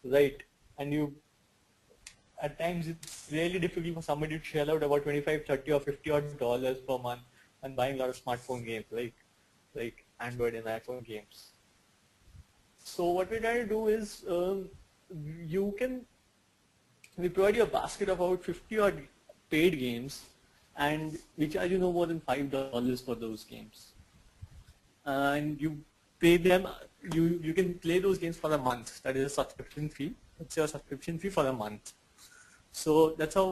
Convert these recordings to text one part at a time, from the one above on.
right? And you, at times it's really difficult for somebody to shell out about 25, 30 or 50 odd dollars per month and buying a lot of smartphone games like Android and iPhone games. So what we're trying to do is you can we provide you a basket of about 50 odd paid games, and we charge you no more than $5 for those games. And you pay them, you can play those games for a month. That is a subscription fee. It's your subscription fee for a month. So that's how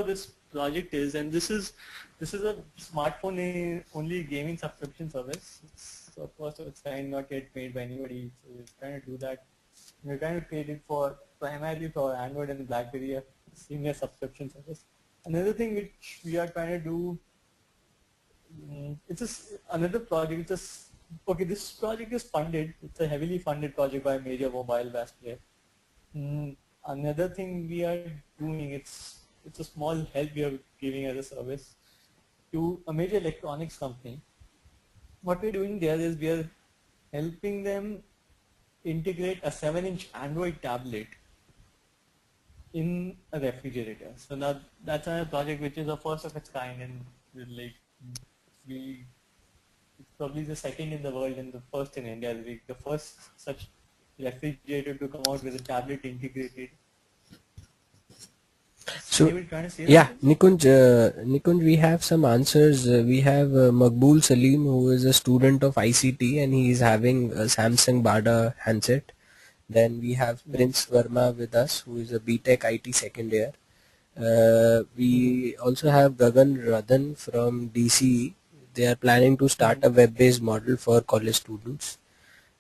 this project is, and this is a smartphone only gaming subscription service. It's of course it's kind, not yet made by anybody. So we're trying to do that. We're trying to create it for primarily for Android and BlackBerry, a senior subscription service. Another thing which we are trying to do, another project. Okay, this project is funded. It's a heavily funded project by a major mobile VAS player. Another thing we are doing, it's a small help we are giving as a service to a major electronics company. What we're doing there is we are helping them integrate a 7-inch Android tablet in a refrigerator. So now that's a project which is the first of its kind, and like we it's probably the second in the world and the first in India. Like the first such refrigerator to come out with a tablet integrated. So, Were trying to say yeah, something? Nikunj, we have some answers. We have Maqbool Salim, who is a student of ICT, and he is having a Samsung Bada handset. Then we have Prince Nice. Verma with us, who is a BTech IT second year. Mm-hmm. We also have Gagan Radhan from DCE. They are planning to start Mm-hmm. a web-based model for college students.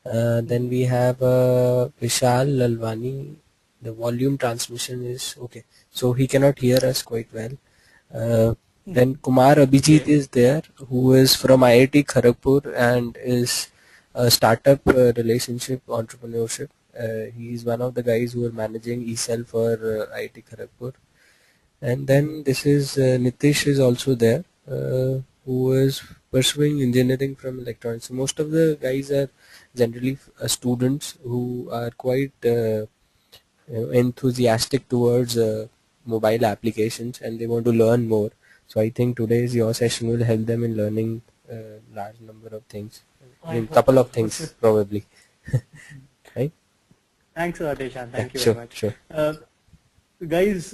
Then Mm-hmm. we have Vishal Lalwani. The volume transmission is okay, so he cannot hear us quite well. Then Kumar Abhijit Okay. is there, who is from IIT Kharagpur and is a startup relationship entrepreneurship. He is one of the guys who are managing eCell for IIT Kharagpur. And Mm-hmm. then this is Nitish is also there, who is pursuing engineering from electronics. So most of the guys are generally students who are quite enthusiastic towards mobile applications, and they want to learn more. So I think today's your session will help them in learning large number of things. I I mean, hope couple so. of things probably. Right? Thanks a lot, Ishan. Yeah, Thank you very sure, much. sure. Guys,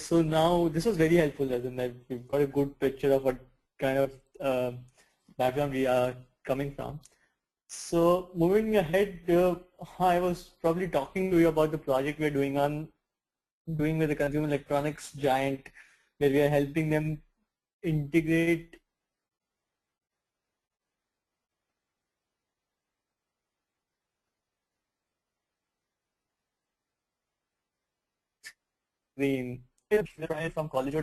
so now this was very helpful, as in that we've got a good picture of what kind of background we are coming from. So moving ahead, I was probably talking to you about the project we're doing with the consumer electronics giant, where we are helping them integrate the from college.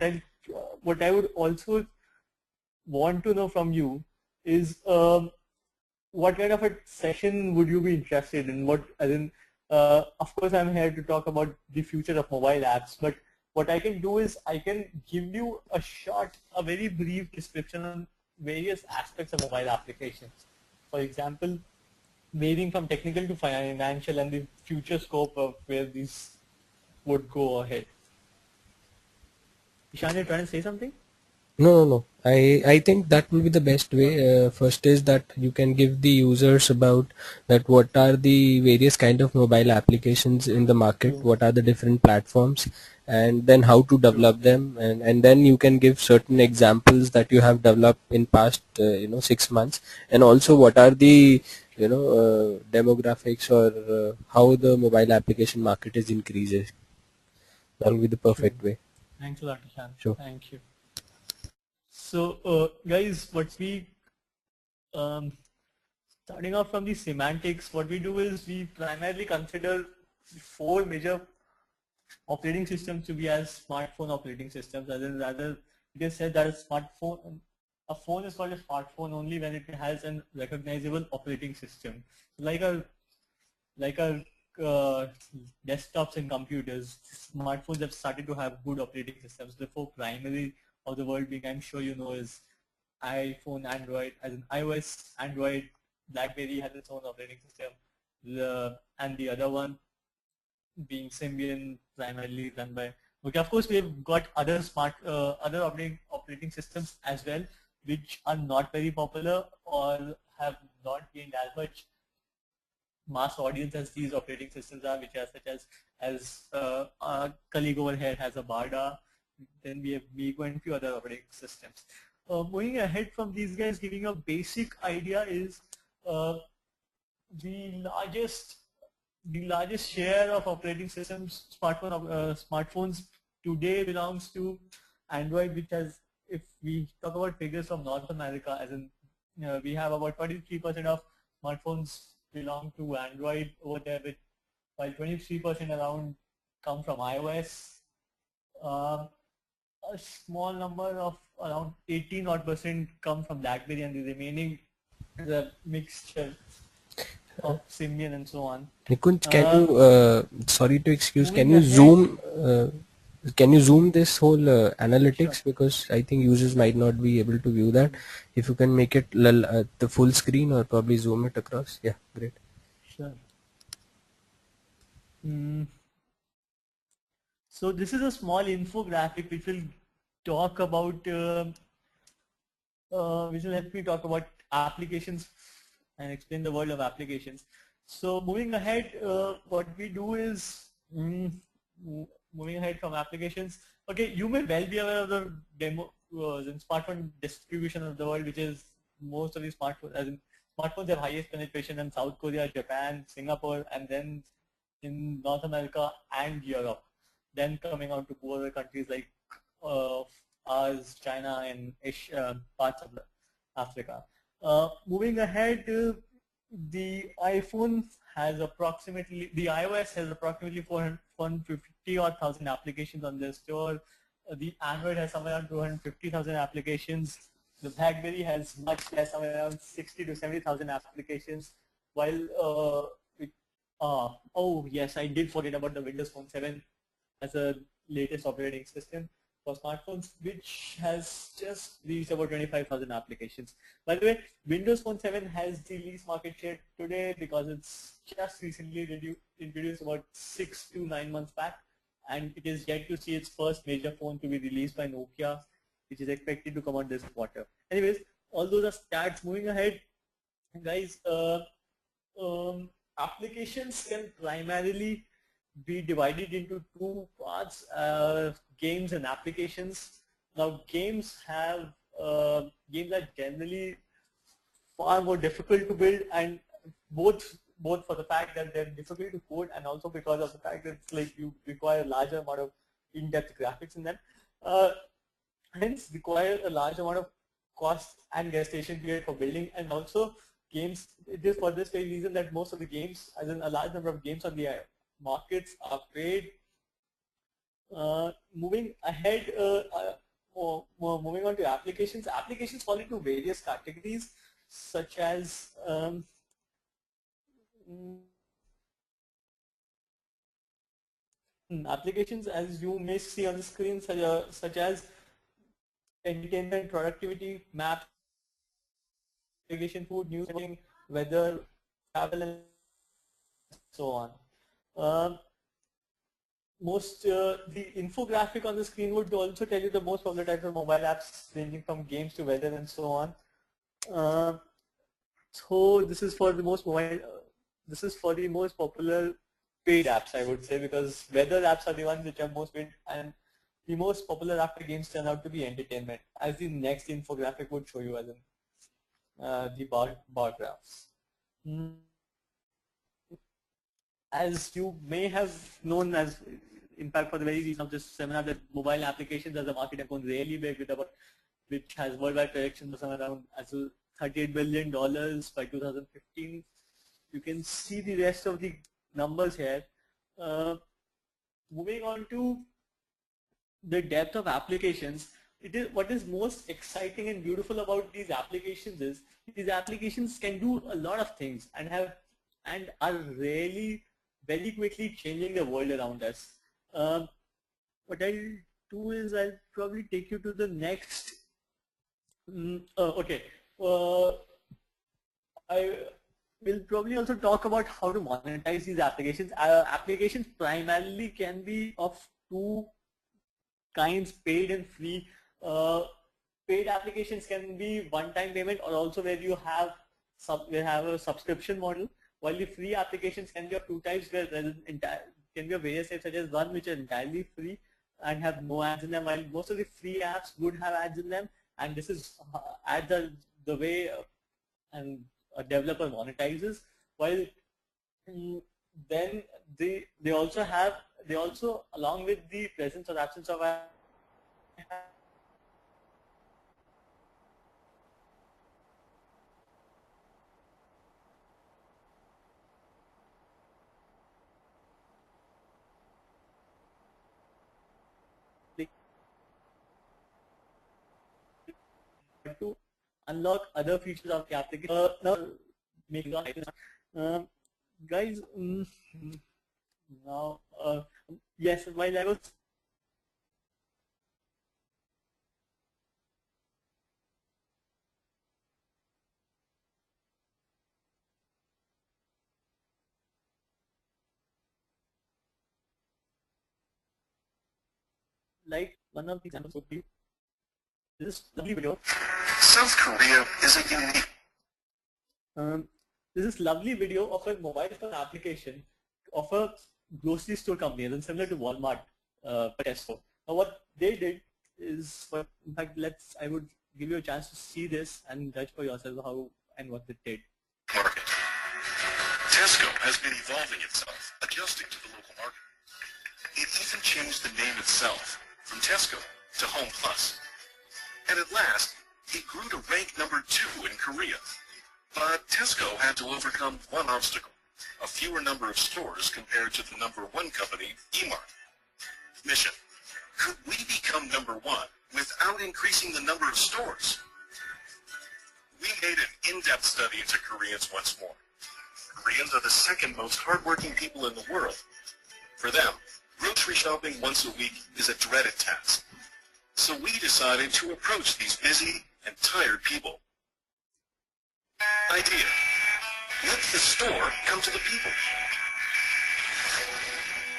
What I would also want to know from you is what kind of a session would you be interested in? Of course, I'm here to talk about the future of mobile apps, but what I can do is I can give you a very brief description on various aspects of mobile applications. For example, varying from technical to financial and the future scope of where these would go ahead. Ishan, you trying to say something? No, no, no. I think that will be the best way. First is that you can give the users about that what are the various kind of mobile applications in the market, True, what are the different platforms, and then how to true. develop them, and then you can give certain examples that you have developed in past 6 months, and also what are the demographics or how the mobile application market is increasing. That will be the True. perfect way. Thanks a lot, Ishan. Sure. Thank you. So, guys, um, starting off from the semantics, what we do is we primarily consider four major operating systems to be as smartphone operating systems. As in, rather, it is said that a phone is called a smartphone only when it has a recognizable operating system. Like our desktops and computers, smartphones have started to have good operating systems. The four primary of the world being, I'm sure you know, is iPhone, Android, as in iOS, Android, BlackBerry has its own operating system. And the other one being Symbian, primarily run by. Okay, of course we have got other other operating systems as well, which are not very popular or have not gained as much mass audience as these operating systems are, which are such as our colleague over here has a Barda. Then we have Migo and a few other operating systems. Moving ahead from these guys, giving a basic idea is uh, the largest the largest share of operating systems smartphones today belongs to Android, which has, if we talk about figures from North America, as in we have about 43% of smartphones belong to Android over there, while 23% around come from iOS. Um, a small number of around 18 odd percent come from BlackBerry, and the remaining is a mixture of Symbian and so on. Nikunj, sorry to excuse, Moving ahead, can you zoom this whole sure, analytics, because I think users might not be able to view that. If you can make it the full screen or probably zoom it across. Yeah, great. sure. Mm, so this is a small infographic which will talk about which will help me talk about applications and explain the world of applications. So moving ahead, what we do is moving ahead from applications. Okay, you may well be aware of the demo the smartphone distribution of the world, which is most of the smartphones, as in smartphones have highest penetration in South Korea, Japan, Singapore, and then in North America and Europe. Then coming on to poorer countries like uh, ours, China, and parts of Africa. Moving ahead, the iOS has approximately 450 odd thousand applications on their store. The Android has somewhere around 250,000 applications. The BlackBerry has much less, somewhere around 60 to 70,000 applications. While oh yes, I did forget about the Windows Phone 7 as a latest operating system for smartphones, which has just reached about 25,000 applications. By the way, Windows Phone 7 has the least market share today because it's just recently introduced about 6 to 9 months back, and it is yet to see its first major phone to be released by Nokia, which is expected to come out this quarter. Anyways, all those are stats. Moving ahead, guys, applications can primarily be divided into two parts, games and applications. Now games are generally far more difficult to build, and both for the fact that they're difficult to code and also because of the fact that it's like you require a larger amount of in-depth graphics in them. Uh, Hence require a large amount of cost and gestation period for building, and also games, it is for this very reason that most of the games, as in a large number of games on the markets are paid. Moving ahead, moving on to applications. Applications fall into various categories such as mm, applications, as you may see on the screen, such as entertainment, productivity, maps, navigation, food, news, weather, travel, and so on. Um, the infographic on the screen would also tell you the most popular types of mobile apps, ranging from games to weather and so on. So this is for the most this is for the most popular paid apps, I would say, because weather apps are the ones which are most paid, and the most popular after games turn out to be entertainment, as the next infographic would show you, as in the bar graphs. As you may have known, as in fact for the very reason of this seminar, that mobile applications as a market have gone really big, which has worldwide projections of somewhere around as $38 billion by 2015. You can see the rest of the numbers here. Moving on to the depth of applications, what is most exciting and beautiful about these applications is these applications can do a lot of things and are really very quickly changing the world around us. What I'll do is I'll probably take you to the next. Okay. I we'll probably also talk about how to monetize these applications. Applications primarily can be of two kinds, paid and free. Uh, Paid applications can be one-time payment, or also where you have a subscription model. While the free applications can be of two types, where there can be of various types, such as one which are entirely free and have no ads in them, while most of the free apps would have ads in them. And this is ads are the way and a developer monetizes. While then they also, along with the presence or absence of ads, to unlock other features of the application. Now, make it on guys. Now, yes, while I was like one of the examples would be this lovely video. South Korea is a unique. This is lovely video of a mobile phone application of a grocery store company, and similar to Walmart, Tesco. Now, what they did is, in fact, I would give you a chance to see this and judge for yourself how and what it did. Market. Tesco has been evolving itself, adjusting to the local market. It even changed the name itself from Tesco to Home Plus. And at last, it grew to rank number 2 in Korea. But Tesco had to overcome one obstacle, a fewer number of stores compared to the number 1 company, Emart. Mission: could we become number 1 without increasing the number of stores? We made an in-depth study into Koreans once more. Koreans are the second most hardworking people in the world. For them, grocery shopping once a week is a dreaded task. So we decided to approach these busy and tired people. Idea: let the store come to the people.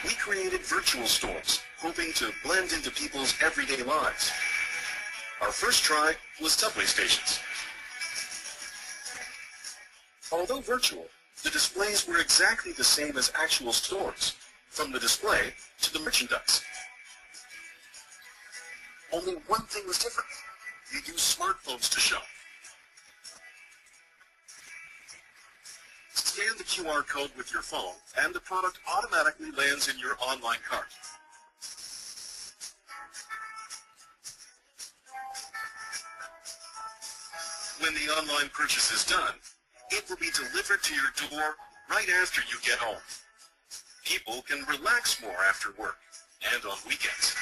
We created virtual stores, hoping to blend into people's everyday lives. Our first try was subway stations. Although virtual, the displays were exactly the same as actual stores, from the display to the merchandise. Only one thing was different. You use smartphones to shop. Scan the QR code with your phone, and the product automatically lands in your online cart. When the online purchase is done, it will be delivered to your door right after you get home. People can relax more after work and on weekends.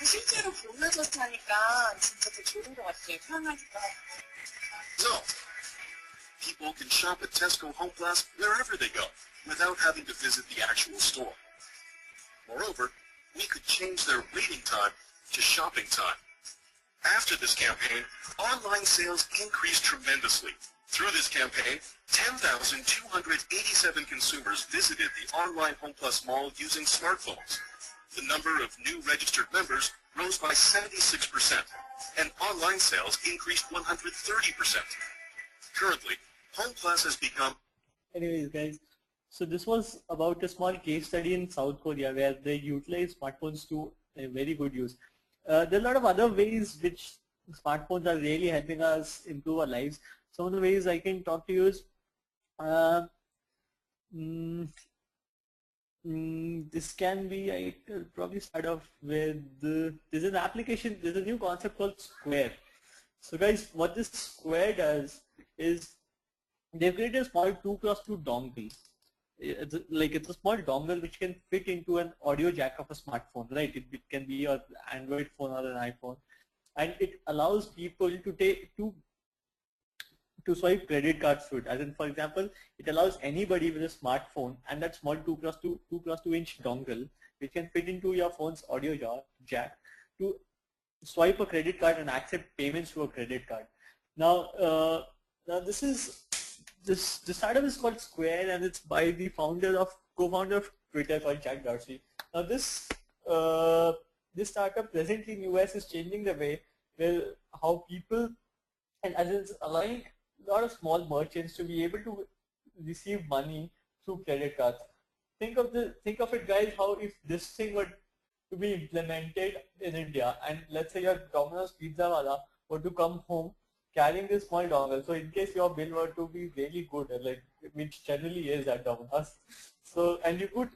실제로 보면서 사니까 진짜 더 좋은 것 같아요. 편하니까. So, people can shop at Tesco Home Plus wherever they go, without having to visit the actual store. Moreover, we could change their waiting time to shopping time. After this campaign, online sales increased tremendously. Through this campaign, 10,287 consumers visited the online Home Plus mall using smartphones. The number of new registered members rose by 76%, and online sales increased 130%. Currently, Home Plus has become... Anyways, guys, so this was about a small case study in South Korea where they utilize smartphones to a very good use. There are a lot of other ways which smartphones are really helping us improve our lives. Some of the ways I can talk to you is this can be, I will probably start off with, there's an application, there's a new concept called Square. So guys, what this Square does is they've created a small 2x2 dongle. It's a small dongle which can fit into an audio jack of a smartphone, right? It can be an Android phone or an iPhone, and it allows people to swipe credit cards through it. As in, for example, it allows anybody with a smartphone and that small 2x2 inch dongle, which can fit into your phone's audio jack, to swipe a credit card and accept payments through a credit card. Now this startup is called Square, and it's by the co-founder of Twitter called Jack Dorsey. Now uh, this startup presently in US is changing the way where how people, and as it's allowing a lot of small merchants to be able to receive money through credit cards. Think of it, guys, how if this thing were to be implemented in India, and let's say your Domino's pizza wala were to come home carrying this small dongle. So in case your bill were to be really good, like which generally is at Domino's, so and you could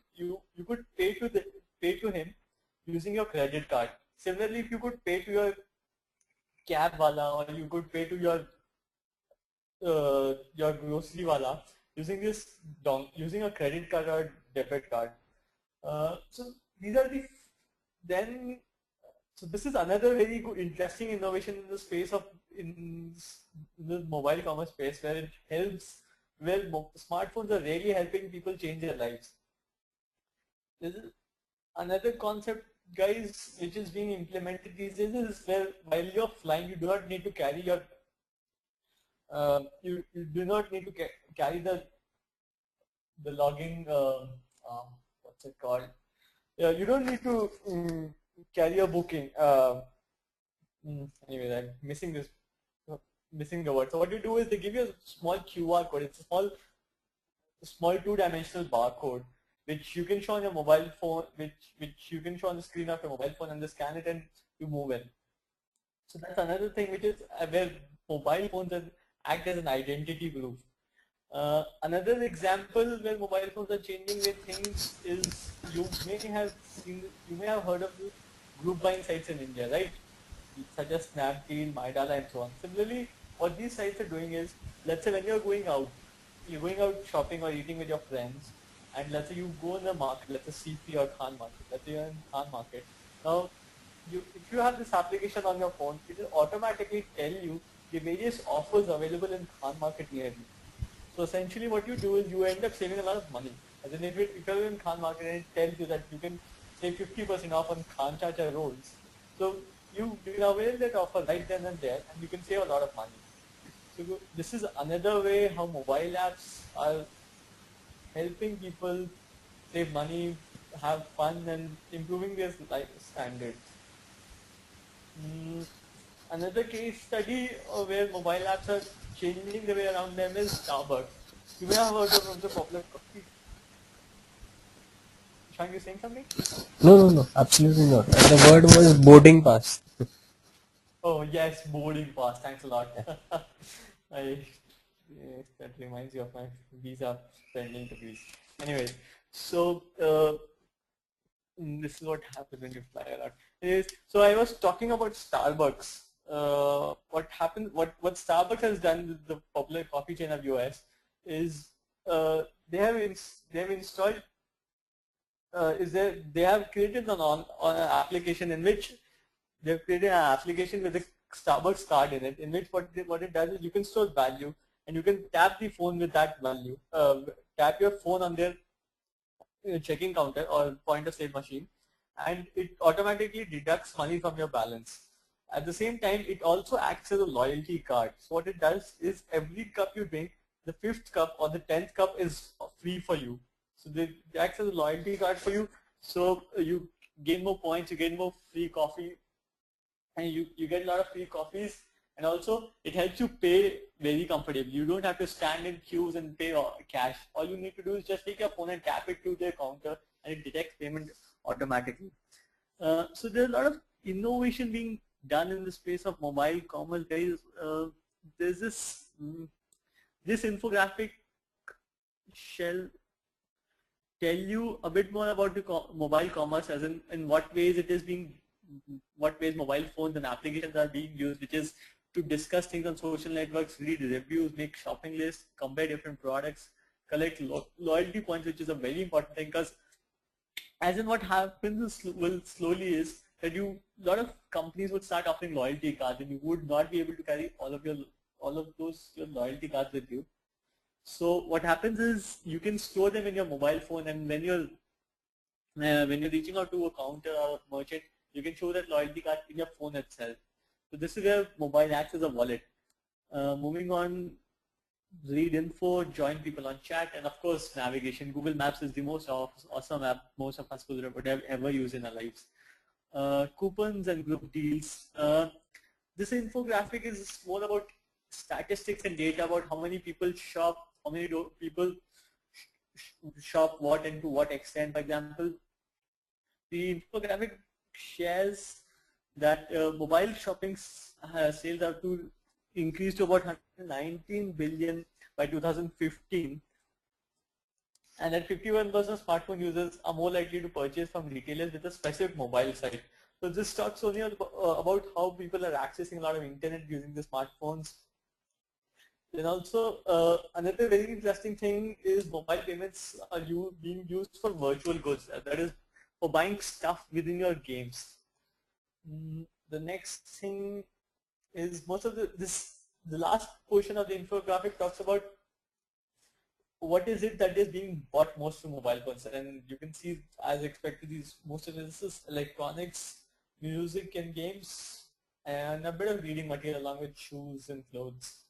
pay to him using your credit card. Similarly, if you could pay to cab wala, or you could pay to your grocery wala using a credit card or debit card. So these are the then. So this is another very good, interesting innovation in the space of in the mobile commerce space, where it helps, where smartphones are really helping people change their lives. This is another concept, guys, which is being implemented these days, is where while you're flying, you do not need to carry your you do not need to carry the logging what's it called? Yeah, you don't need to carry a booking. Anyway, I'm missing the word. So what you do is they give you a small QR code. It's a small two-dimensional barcode which you can show on your mobile phone, which you can show on the screen of your mobile phone, and they scan it and you move in. So that's another thing, which is where mobile phones act as an identity proof. Another example where mobile phones are changing their things is you may have heard of the group buying sites in India, right? Such as Snapdeal, MyDala, and so on. Similarly, what these sites are doing is, let's say when you're going out shopping or eating with your friends, and let's say you go in the market, let's say CP or Khan market, let's say you're in Khan market. Now, if you have this application on your phone, it will automatically tell you the various offers available in Khan market near you. So essentially what you do is you end up saving a lot of money. As in if you're in Khan market and it tells you that you can save 50% off on Khan Chacha rolls, so you can avail that offer right then and there, and you can save a lot of money. So this is another way how mobile apps are helping people save money, have fun, and improving their life standards. Mm, Another case study where mobile apps are changing the way around them is Starbucks. You may have heard of the popular coffee. Shang, you saying something? No, absolutely not. The word was boarding pass. Oh yes, boarding pass. Thanks a lot. Yes, that reminds you of my visa spending to Greece. Anyways, so this is what happens when you fly a lot. Anyways, so I was talking about Starbucks. What happened? What Starbucks has done with the popular coffee chain of US is they have installed is there they have created on an application in which they've created an application with a Starbucks card in it, in which what it does is you can store value, and you can tap the phone with that value. Tap your phone on their checking counter or point of sale machine, and it automatically deducts money from your balance. At the same time, it also acts as a loyalty card. So what it does is every cup you drink, the fifth cup or the 10th cup is free for you. So they acts as a loyalty card for you. So you gain more points, you gain more free coffee, and you get a lot of free coffees, and also it helps you pay very comfortably. You don't have to stand in queues and pay cash. All you need to do is just take your phone and tap it to the counter, and it detects payment automatically. So there's a lot of innovation being done in the space of mobile commerce, guys. There's this infographic shall tell you a bit more about the mobile commerce, as in what ways it is being, what ways mobile phones and applications are being used, which is to discuss things on social networks, read reviews, make shopping lists, compare different products, collect loyalty points, which is a very important thing, because as in what happens will slowly is that a lot of companies would start offering loyalty cards, and you would not be able to carry all of your loyalty cards with you. So what happens is you can store them in your mobile phone, and when you're reaching out to a counter or a merchant, you can show that loyalty card in your phone itself. So this is where mobile acts as a wallet. Moving on, read info, join people on chat, and of course navigation. Google Maps is the most awesome app most of us would have ever used in our lives. Coupons and group deals. This infographic is more about statistics and data about how many people shop, how many people shop what and to what extent. For example, the infographic shares that mobile shopping sales have to increase to about 119 billion by 2015, and that 51% of smartphone users are more likely to purchase from retailers with a specific mobile site. So this talks only about how people are accessing a lot of internet using the smartphones. Then also another very interesting thing is mobile payments are being used for virtual goods. That is for buying stuff within your games. The next thing is most of the last portion of the infographic talks about what is it that is being bought most from mobile phones, and you can see as expected most of this is electronics, music and games, and a bit of reading material along with shoes and clothes.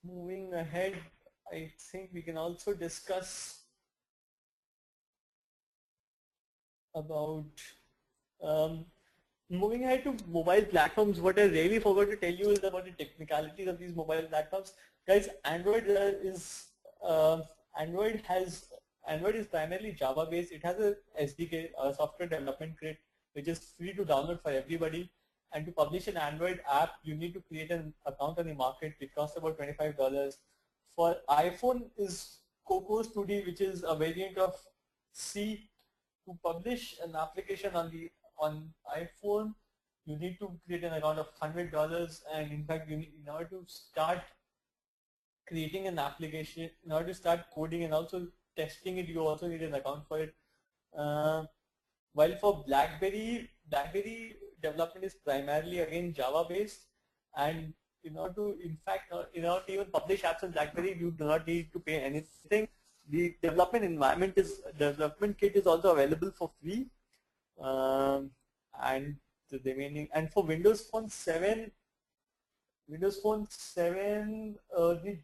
Moving ahead, I think we can also discuss about moving ahead to mobile platforms. What I really forgot to tell you is about the technicalities of these mobile platforms. Guys, Android is primarily Java based. It has a SDK, a software development kit, which is free to download for everybody. And to publish an Android app, you need to create an account on the market. It costs about $25. For iPhone is Cocos 2D, which is a variant of C. To publish an application on iPhone, you need to create an account of $100, and in fact, in order to start creating an application, in order to start coding and also testing it, you also need an account for it. While for BlackBerry development is primarily again Java based, and in order to even publish apps on BlackBerry, you do not need to pay anything. The development kit is also available for free, and the remaining, and for Windows Phone 7, the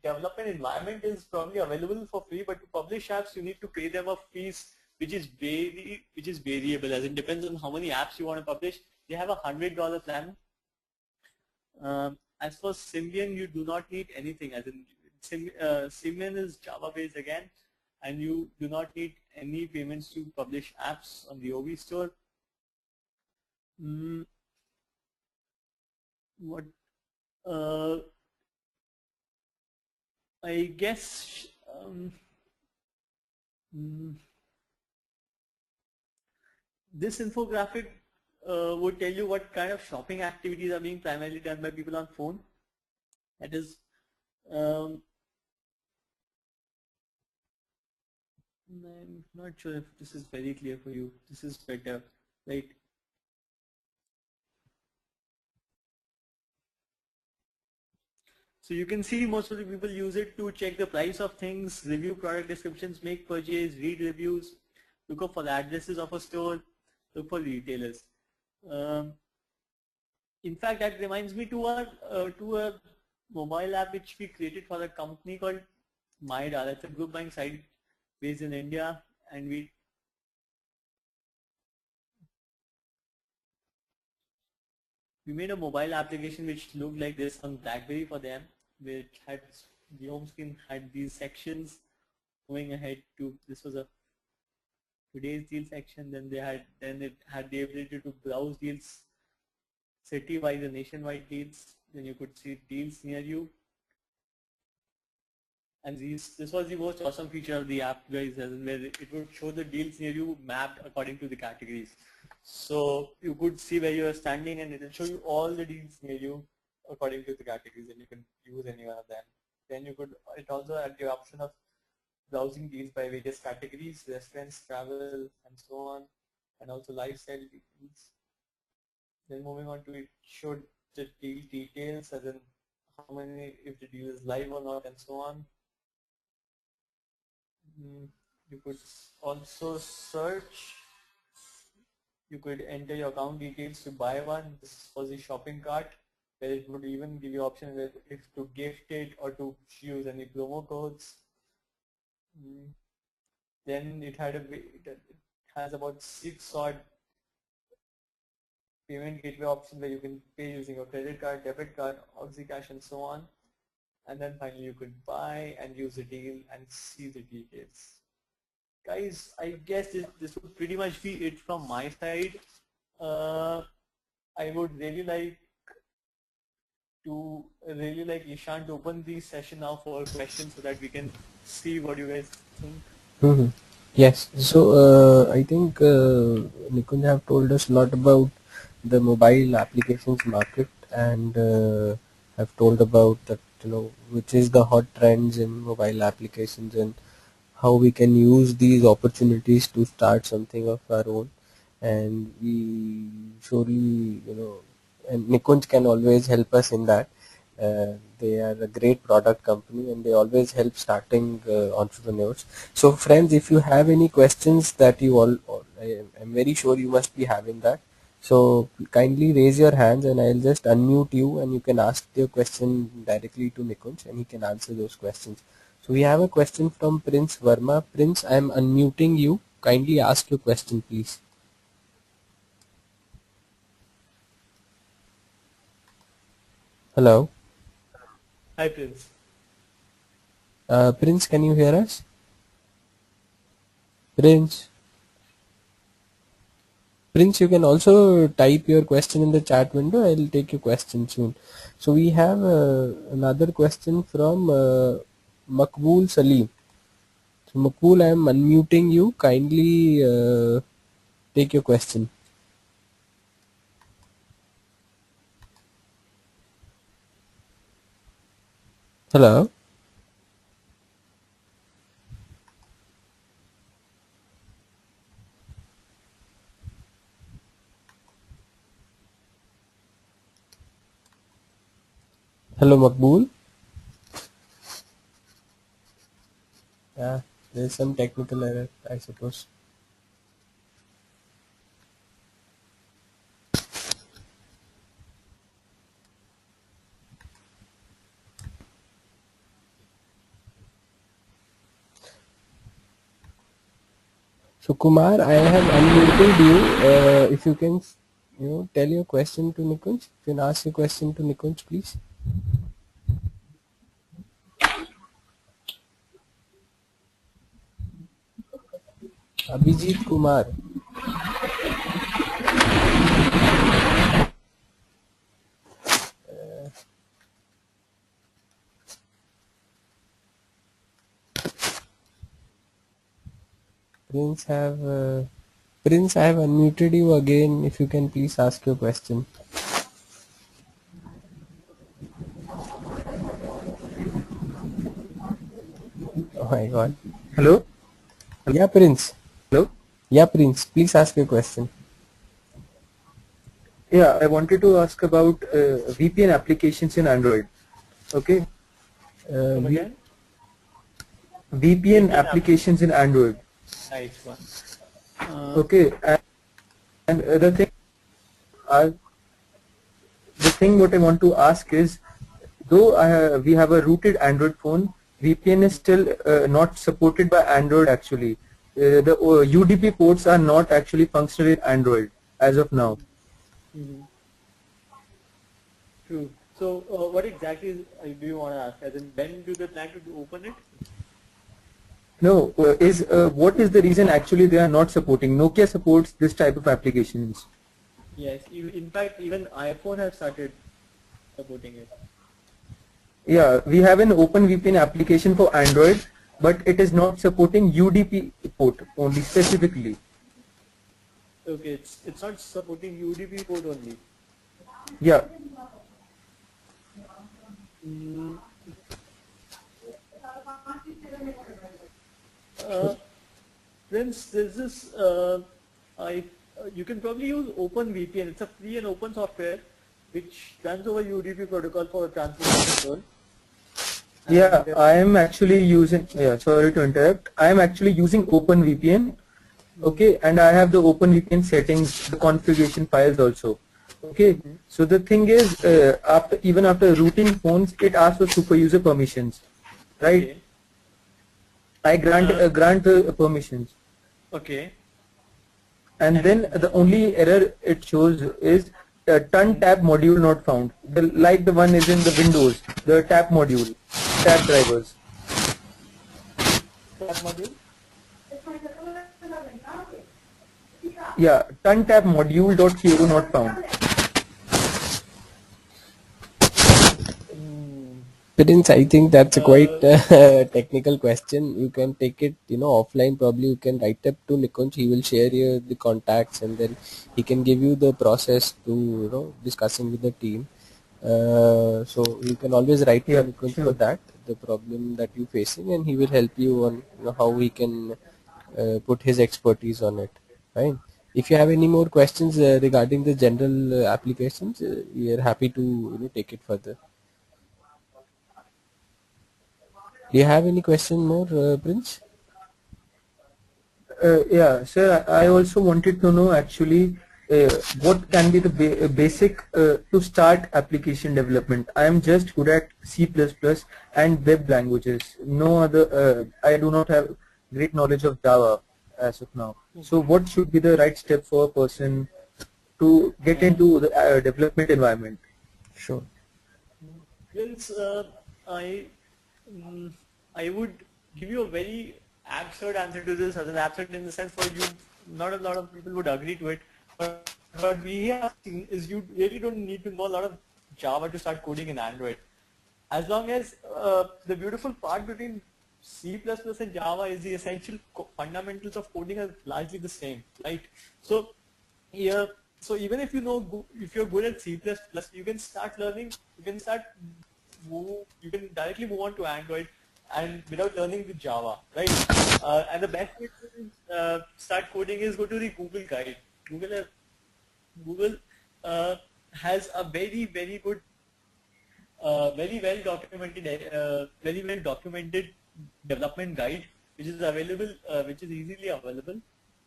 development environment is probably available for free, but to publish apps you need to pay them a fees which is variable, as it depends on how many apps you want to publish. They have a $100 plan. As for Symbian, you do not need anything, as in Symbian is Java based again, and you do not need any payments to publish apps on the OV store. I guess this infographic would tell you what kind of shopping activities are being primarily done by people on phone. That is, I'm not sure if this is very clear for you. This is better, right? So you can see most of the people use it to check the price of things, review product descriptions, make purchase, read reviews, look up for the addresses of a store, look for retailers. In fact, that reminds me to a mobile app which we created for a company called Maida. That's a group buying site based in India, and we made a mobile application which looked like this on BlackBerry for them, which had the home screen had these sections. Going ahead to, this was a today's deal section. Then it had the ability to browse deals city-wide and nationwide deals. Then you could see deals near you. And this was the most awesome feature of the app, guys, where it would show the deals near you mapped according to the categories. So you could see where you are standing, and it will show you all the deals near you according to the categories, and you can use any one of them. Then it also had the option of browsing deals by various categories, restaurants, travel, and so on, and also lifestyle deals. Then moving on to, it showed the deal details, as in how many, if the deal is live or not, and so on. You could also search you could enter your account details to buy one. This was the shopping cart, where it would even give you option where if to gift it or to use any promo codes. Then it has about 6 odd payment gateway options where you can pay using your credit card, debit card, Oxy Cash, and so on. And then finally you could buy and use the deal and see the details. Guys, I guess this would pretty much be it from my side. I would really like Ishan to open the session now for questions so that we can see what you guys think. Mm-hmm. Yes. So I think Nikunj have told us a lot about the mobile applications market and have told about that, which is the hot trends in mobile applications and how we can use these opportunities to start something of our own. And we surely, and Nikunj can always help us in that. They are a great product company and they always help starting entrepreneurs. So friends, if you have any questions that you I'm very sure you must be having that. So kindly raise your hands and I'll just unmute you and you can ask your question directly to Nikunj and he can answer those questions. So we have a question from Prince Verma. Prince, I am unmuting you. Kindly ask your question, please. Hello. Hi, Prince. Prince, can you hear us? Prince, you can also type your question in the chat window. I'll take your question soon. So we have another question from Makbul Salim. So Makbul, I am unmuting you. Kindly take your question. Hello. Hello, Makbul. Yeah, there's some technical error, I suppose. So Kumar, I have unmuted you. If you can, tell your question to Nikunj. You can ask your question to Nikunj, please. Abhijit Kumar. Prince, I have unmuted you again. If you can please ask your question. Oh my God. Hello? Yeah, Prince. Hello? Yeah, Prince. Please ask your question. Yeah, I wanted to ask about VPN applications in Android. Okay. Come again? VPN applications in Android. Nice one. Okay. And the thing what I want to ask is, though we have a rooted Android phone, VPN is still not supported by Android actually. The UDP ports are not actually functional in Android as of now. Mm-hmm. True. So what exactly do you want to ask? As in, when do they plan to open it? No, what is the reason actually they are not supporting? Nokia supports this type of applications. Yes, in fact, even iPhone has started supporting it. Yeah, we have an open VPN application for Android, but it is not supporting UDP port only specifically. Okay, it's not supporting UDP port only. Yeah. Prince, this is you can probably use OpenVPN. It's a free and open software which runs over UDP protocol for transport control. Yeah, I am actually using, sorry to interrupt, I am actually using OpenVPN Okay, and I have the OpenVPN settings, the configuration files also. Okay, so the thing is, even after rooting phones, it asks for super user permissions, right? Okay. I grant Uh, grant the permissions, okay. and And then the only error it shows is turn tab module not found. Like the one is in the Windows, the tab module, tab drivers. that module. Yeah, turn tab module dot .co not found. Hmm. Prince, I think that's a quite Uh, technical question. You can take it, offline. Probably you can write up to Nikunj. He will share you the contacts, and then he can give you the process to, discussing with the team. So you can always write to Yeah, Nikunj for sure. that, the problem that you're facing, and he will help you on, how he can put his expertise on it. Right. If you have any more questions regarding the general applications, we are happy to, take it further. Do you have any question more, Prince? Yeah, sir, I also wanted to know actually what can be the basic to start application development. I am just good at C++ and web languages. No other, I do not have great knowledge of Java as of now. So what should be the right step for a person to get uh, into the development environment? Sure. Prince, I mm, I would give you a very absurd answer to this, as an absurd in the sense for you, not a lot of people would agree to it. But what we have seen is you really don't need to know a lot of Java to start coding in Android. As long as the beautiful part between C++ and Java is the essential fundamentals of coding are largely the same, right? So yeah, so even if if you're good at C++, you can start learning, you can directly move on to Android and without learning the Java, right? And the best way to start coding is go to the Google guide. Google has a very good very well documented development guide, which is available, which is easily available,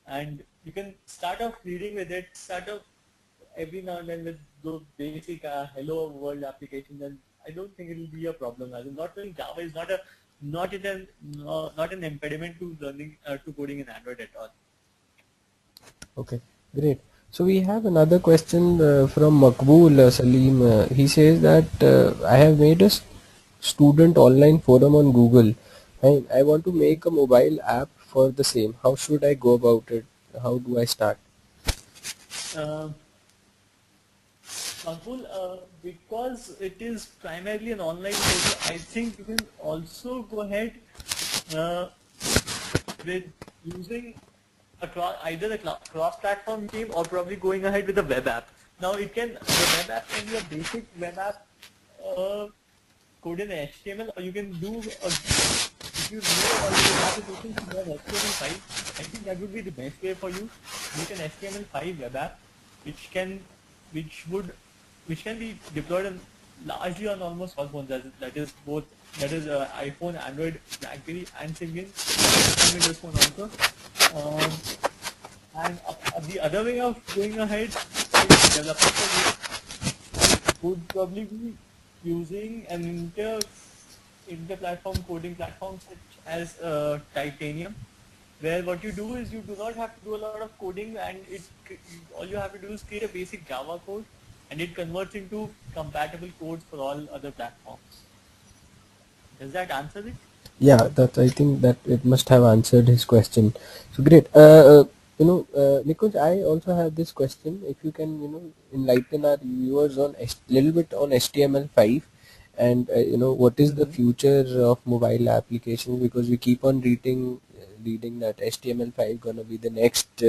and you can start off reading with it. Start off every now and then with those basic hello world applications, and I don't think it will be a problem. As in, not learning Java is not an impediment to learning to coding in Android at all. Okay, great. So we have another question from Makbul Salim. He says that I have made a student online forum on Google, and I want to make a mobile app for the same. How should I go about it? How do I start? Um Makbul, because it is primarily an online portal, I think you can also go ahead uh, with using either the cross-platform team or probably going ahead with a web app. Now, the web app can be a basic web app uh, coded in HTML, or you can if you know or you have the patience to learn HTML5, I think that would be the best way for you. Make an HTML5 web app, which can, which would, which can be deployed largely on almost all phones. That is iPhone, Android, BlackBerry, and Symbian, and Windows Phone also. Um, and the other way of going ahead with developing for would probably be using an inter-platform coding platform such as Titanium, where what you do is you do not have to do a lot of coding, and all you have to do is create a basic Java code, and it converts into compatible codes for all other platforms. Does that answer it? Yeah, that I think that it must have answered his question. So great. Nikunj, I also have this question. If you can, enlighten our viewers on little bit on HTML5, and what is the Mm-hmm. future of mobile applications, because we keep on reading that HTML5 gonna be the next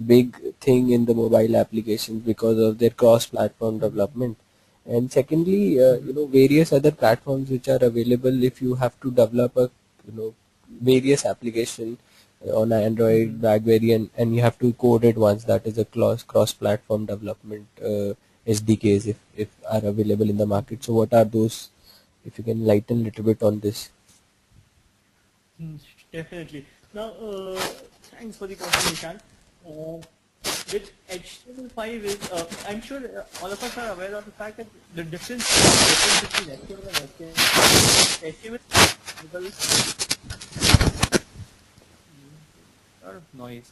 big thing in the mobile applications because of their cross-platform development. And secondly, various other platforms which are available if you have to develop a, various application on Android, Mm-hmm. BlackBerry, and you have to code it once. That is a cross-platform development SDKs if are available in the market. So what are those? If you can lighten a little bit on this. Hmm, definitely. Now, thanks for the question, Nishan. With HTML5 is, I'm sure all of us are aware of the fact that the difference between HTML and HTML enables a lot of noise.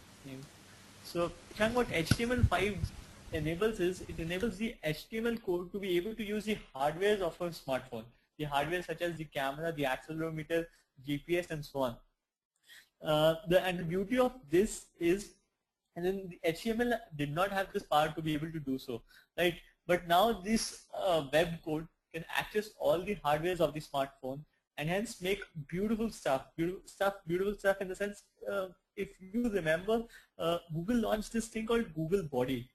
So, Nishan, what HTML5 enables is it enables the HTML code to be able to use the hardware of a smartphone, the hardware such as the camera, the accelerometer, GPS, and so on. The beauty of this is, and then the HTML did not have this power to be able to do so, right? But now this web code can access all the hardwares of the smartphone and hence make beautiful stuff in the sense, if you remember, Google launched this thing called Google Body.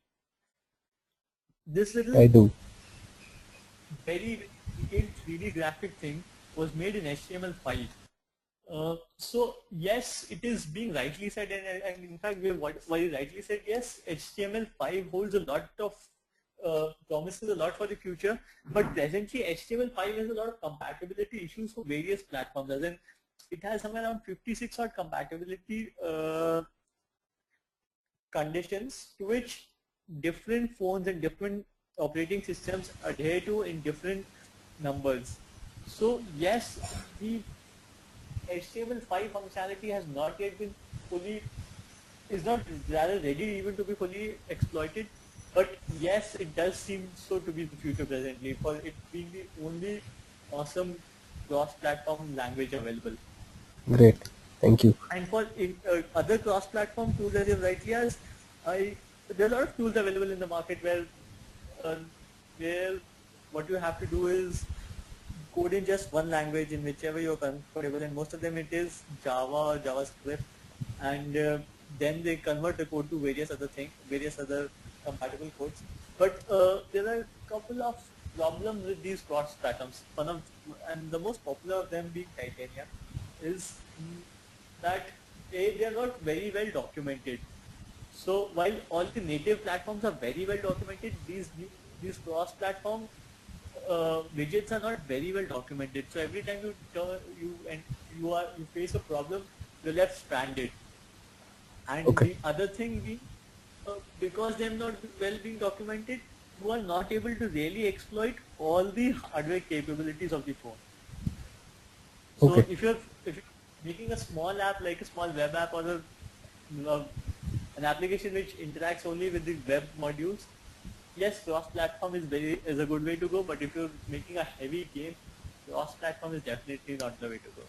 This little I do. very detailed 3D graphic thing was made in HTML5. So yes, it is being rightly said, and in fact, what is rightly said, yes, HTML5 holds a lot of promises a lot for the future, but presently HTML5 has a lot of compatibility issues for various platforms. As in, it has somewhere around 56 odd compatibility conditions to which different phones and different operating systems adhere to in different numbers. So yes, the HTML5 functionality has not yet been is not rather ready even to be fully exploited, but yes, it does seem so to be the future presently, for it being the only awesome cross-platform language available. Great. Thank you. And for other cross-platform tools, as you rightly asked, there are a lot of tools available in the market uh, where what you have to do is code in just one language in whichever you're comfortable, and most of them it is Java or JavaScript, and then they convert the code to various other compatible codes. But there are a couple of problems with these cross platforms. And the most popular of them being Titanium is that they are not very well documented. So while all the native platforms are very well documented, these cross-platform widgets are not very well documented. So every time you face a problem, you're left stranded. And Okay. the other thing being, because they're not well being documented, you are not able to really exploit all the hardware capabilities of the phone. So Okay. if you're making a small app like a small web app or uh, an application which interacts only with the web modules, yes, cross-platform is a good way to go. But if you're making a heavy game, cross-platform is definitely not the way to go.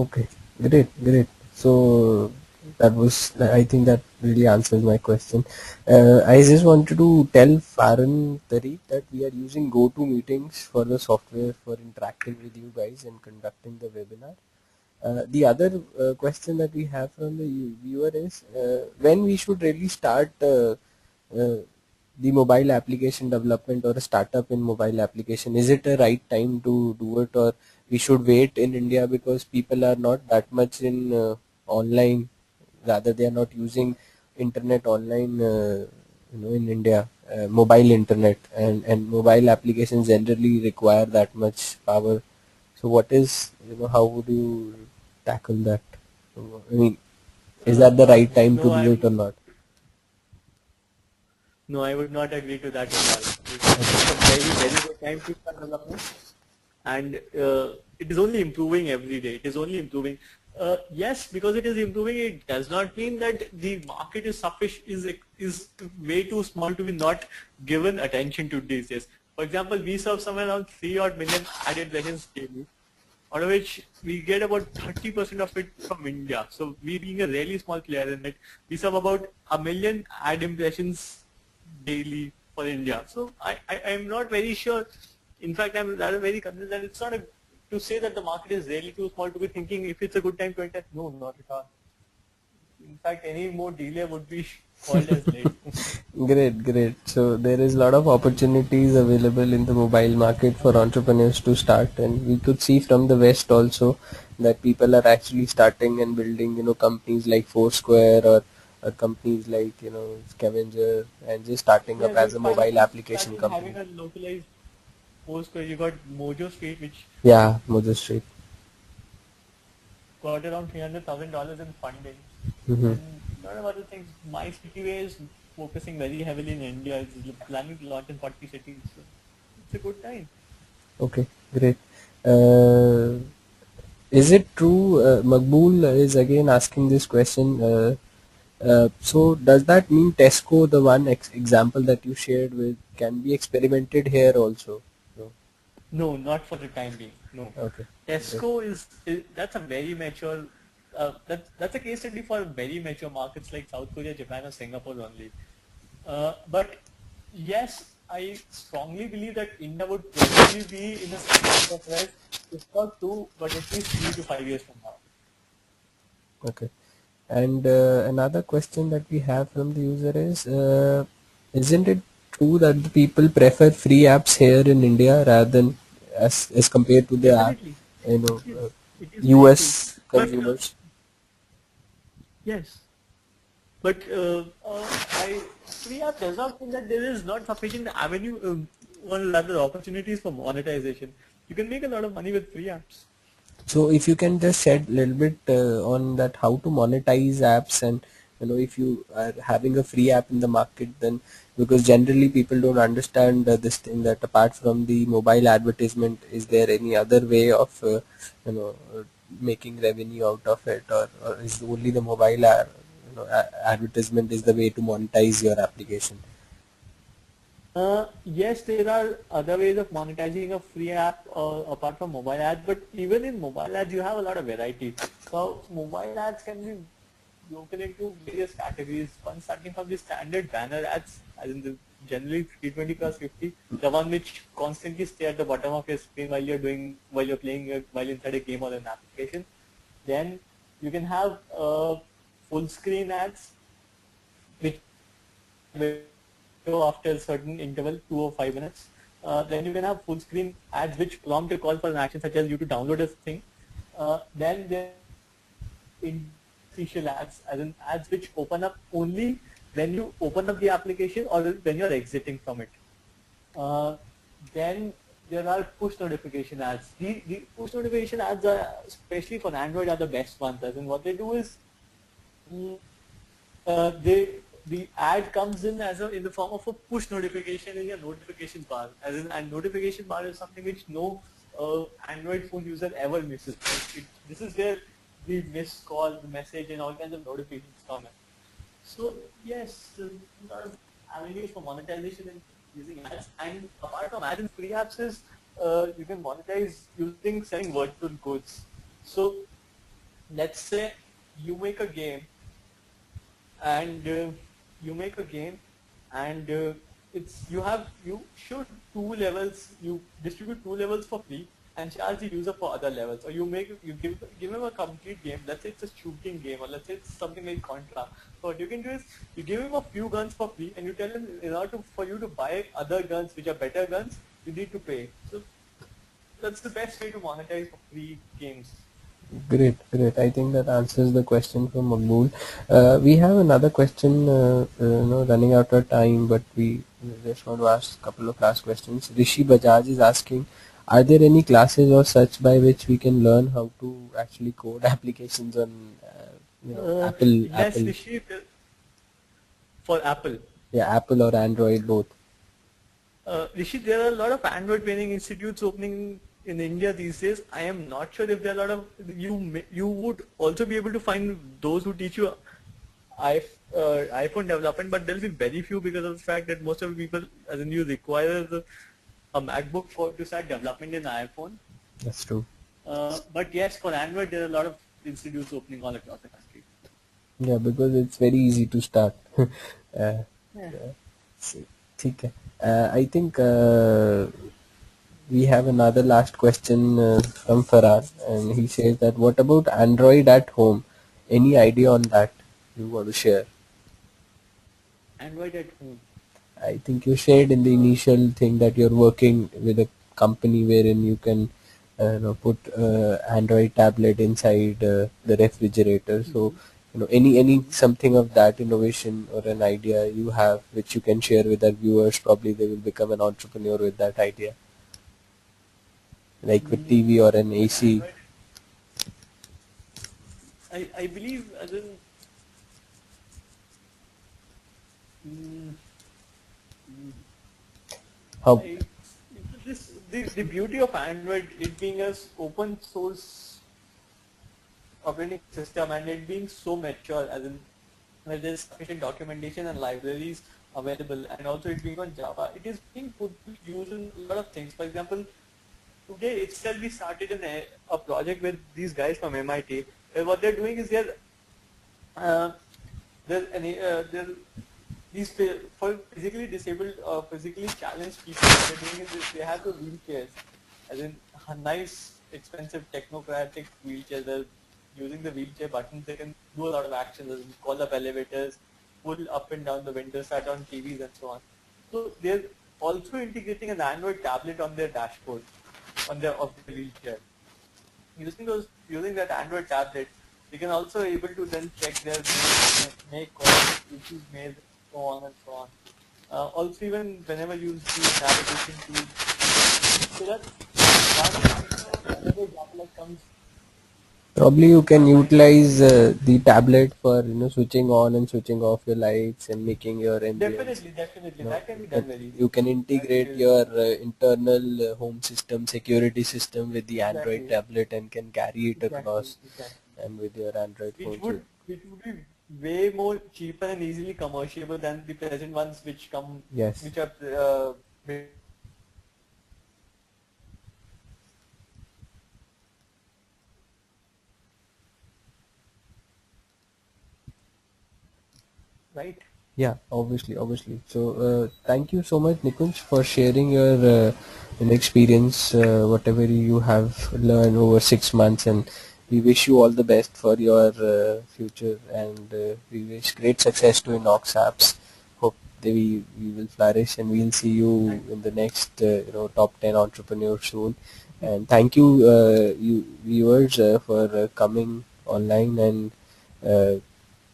Okay. Great. Great. So I think that really answers my question. I just wanted to tell Farhan Tariq that we are using GoToMeetings for the software for interacting with you guys and conducting the webinar. The other question that we have from the viewer is when we should really start uh, the mobile application development or a startup in mobile application. Is it a right time to do it, or we should wait in India because people are not that much in online, rather they are not using internet online in India, mobile internet, and mobile applications generally require that much power. So what is, how would you tackle that? I mean, is that the right time to No, do it or not? I would not agree to that at all. It's a very good time to start development, and it is only improving every day. It is only improving. Yes, because it is improving, it does not mean that the market is is way too small to be not given attention to these days. For example, we serve somewhere around 3 odd million ad impressions daily, out of which we get about 30% of it from India. So we being a really small player in it, we serve about a million ad impressions daily for India. So I am not very sure. In fact, I'm rather very convinced that it's not to say that the market is really too small to be thinking if it's a good time to enter. No, not at all. In fact, any more delay would be called as late. Great, great. So there is a lot of opportunities available in the mobile market for entrepreneurs to start, and we could see from the West also that people are actually starting and building, companies like Foursquare or companies like, Scavenger, and just starting up Yeah, as we a mobile finally application started having company. a localized post where you got Mojo Street, which Yeah, Mojo Street. got around $300,000 in funding. Mm-hmm. And a lot of other things. My cityway is focusing very heavily in India. It's planning to launch in 40 cities. So it's a good time. Okay, great. Uh, is it true? Maqbool is again asking this question. So does that mean Tesco, the one example that you shared with, can be experimented here also? No. No, not for the time being. No. Okay. Great. Tesco is that's a very mature. That's a case study for very mature markets like South Korea, Japan, or Singapore only. But yes, I strongly believe that India would probably be in a state of rest, if not two, but at least 3 to 5 years from now. Okay. And another question that we have from the user is, isn't it true that the people prefer free apps here in India rather than as compared to the Definitely, you know it is. uh, It is very true. US But consumers? yes, but I free app does not mean that there is not sufficient avenue, or rather opportunities for monetization. You can make a lot of money with free apps. So if you can just shed a little bit on that, how to monetize apps, and if you are having a free app in the market, then because generally people don't understand this thing, that apart from the mobile advertisement, is there any other way of making revenue out of it, or is only the mobile advertisement is the way to monetize your application? Yes, there are other ways of monetizing a free app apart from mobile ads, but even in mobile ads, you have a lot of variety. So mobile ads can be broken into various categories. One starting from the standard banner ads, as in the generally 320 plus 50, the one which constantly stay at the bottom of your screen while you're playing while inside a game or an application. Then you can have full screen ads, which after a certain interval, 2 or 5 minutes. Then you can have full screen ads which prompt a call for an action such as you to download a thing. Then there interstitial ads, as in ads which open up only when you open up the application or when you're exiting from it. Uh, then there are push notification ads. The push notification ads are, especially for Android, are the best ones. As in what they do is, mm, the ad comes in as in the form of a push notification in your notification bar. As in, and notification bar is something which no Android phone user ever misses. This is where the missed call, the message, and all kinds of notifications come in. So yes, there are a lot of avenues for monetization in using ads. And apart from ads and free apps is you can monetize using selling virtual goods. So let's say you make a game and you make a game and you shoot 2 levels, you distribute 2 levels for free and charge the user for other levels, or you give him a complete game. Let's say it's a shooting game, or let's say it's something like Contra. So what you can do is you give him a few guns for free and you tell him in order for you to buy other guns which are better guns, you need to pay. So that's the best way to monetize for free games. Great, great. I think that answers the question from Maqbool. We have another question, running out of time, but we just want to ask a couple of last questions. Rishi Bajaj is asking, are there any classes or such by which we can learn how to actually code applications on, Yes, Apple, Rishi, for Apple. yeah, Apple or Android both? Rishi, there are a lot of Android training institutes opening in India these days. I am not sure if there are a lot of you would also be able to find those who teach you iPhone development, but there will be very few because of the fact that most of the people, as in you require a MacBook for to start development in iPhone. That's true. But yes, for Android there are a lot of institutes opening all across the country. Yeah, because it's very easy to start. Yeah. ठीक है. I think we have another last question from Farhan, and he says that what about Android at home? Any idea on that you want to share? Android at home. I think you shared in the initial thing that you're working with a company wherein you can put Android tablet inside the refrigerator. So any something of that innovation or an idea you have which you can share with our viewers. Probably they will become an entrepreneur with that idea, like with TV or an AC. Android I believe as in mm, mm, How? I this the beauty of Android, it being as open source operating system and it being so mature, as in where there is sufficient documentation and libraries available, and also it being on Java, it is being put to use in a lot of things. For example, today itself we started a project with these guys from MIT, where what they're doing is uh, they're these for physically disabled or physically challenged people, what they're doing is they have the wheelchairs, as in nice, expensive, technocratic wheelchairs. They're using the wheelchair buttons. They can do a lot of actions, as in call up elevators, pull up and down the windows, start on TVs, and so on. So they're also integrating an Android tablet on their dashboard, on their of the wheelchair. Using that Android tablet, we can also able to then check their make calls, issues made, so on and so on. Also, even whenever you use the navigation tool, so that whenever example comes, Probably you can utilize the tablet for switching on and switching off your lights and making your ambience. definitely, No, that can be done very you easily. can That integrate is your internal home system, security system with the Android exactly, tablet and can carry it across exactly. and with your Android phone. So, Which would be way more cheaper and easily commerciable than the present ones which come, yes. which are right. Yeah, obviously. So, thank you so much, Nikunj, for sharing your experience, whatever you have learned over 6 months, and we wish you all the best for your future, and we wish great success to Inox apps. Hope we will flourish, and we'll see you Thank in the next top 10 entrepreneurs soon. And thank you, you viewers, for coming online and.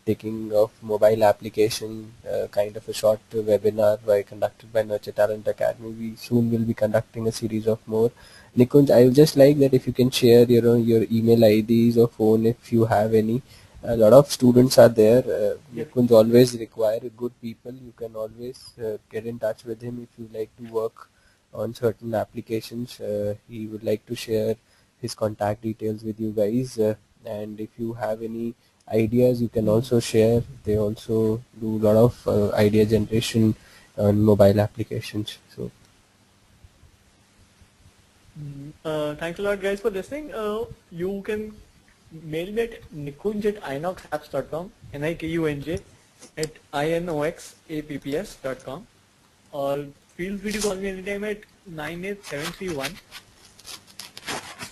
Taking of mobile application, kind of a short webinar conducted by Nurture Talent Academy. We soon will be conducting a series of more. Nikunj, I would just like that if you can share your email IDs or phone if you have any. A lot of students are there. Nikunj Definitely. always require good people. You can always get in touch with him if you like to work on certain applications. He would like to share his contact details with you guys. And if you have any ideas, you can also share. They also do a lot of idea generation on mobile applications. So Thanks a lot, guys, for listening. You can mail me at nikunj@inoxapps.com, Nikunj at inoxapps.com, or feel free to call me anytime at 98731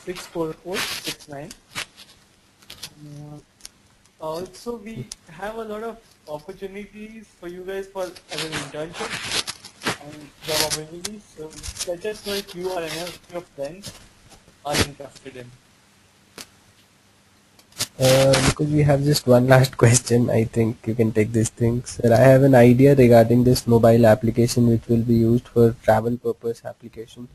64469. Also, we have a lot of opportunities for you guys for as an internship and job opportunities. So let us know if you or any of your friends are interested in. because we have just one last question, I think you can take these things. Sir, I have an idea regarding this mobile application which will be used for travel purpose application.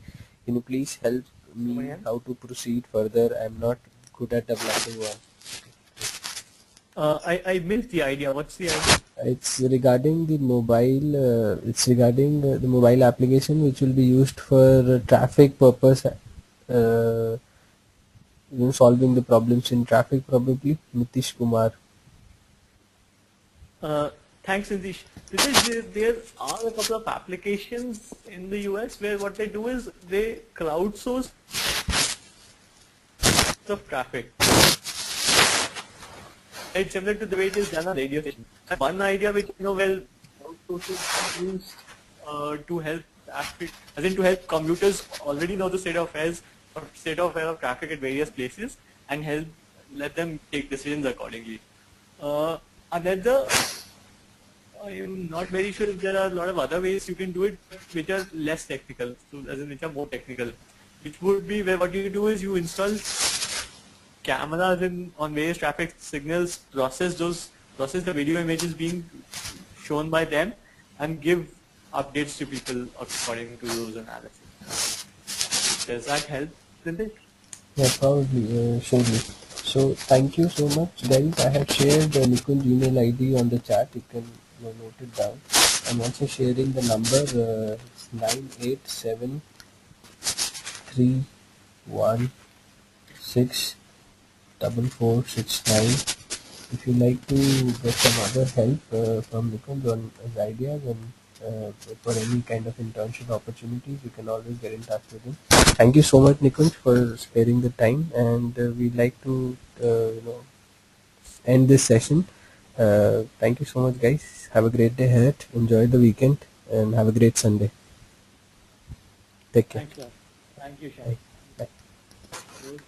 Can you please help Come me again. how to proceed further? I'm not good at developing one. I missed the idea. What's the idea? It's regarding the mobile. It's regarding the mobile application which will be used for traffic purpose. Solving the problems in traffic, probably. Nitish Kumar. Thanks, Nitish. Nitish, there are a couple of applications in the US where what they do is they crowdsource of traffic. It's similar to the way it is done on radio station. And one idea which well crowdsourcing is used to help traffic, as in to help commuters already know the state of affairs or state of affairs of traffic at various places and help let them take decisions accordingly. Another, I'm not very sure if there are a lot of other ways you can do it, which are less technical, so as in which are more technical, which would be where what you do is you install cameras in on various traffic signals, process the video images being shown by them, and give updates to people according to those analysis. Does that help, Cindy? Yeah, probably, surely. So thank you so much, guys. I have shared the Nikunj email ID on the chat. You can note it down. I'm also sharing the number. It's 987316446 If you like to get some other help from Nikunj on his ideas and for any kind of internship opportunities, you can always get in touch with him. Thank you so much, Nikunj, for sparing the time, and we'd like to end this session. Thank you so much, guys. Have a great day ahead. Enjoy the weekend and have a great Sunday. Take care. Thanks a lot. Thank you, Bye. Shai. Bye. Good.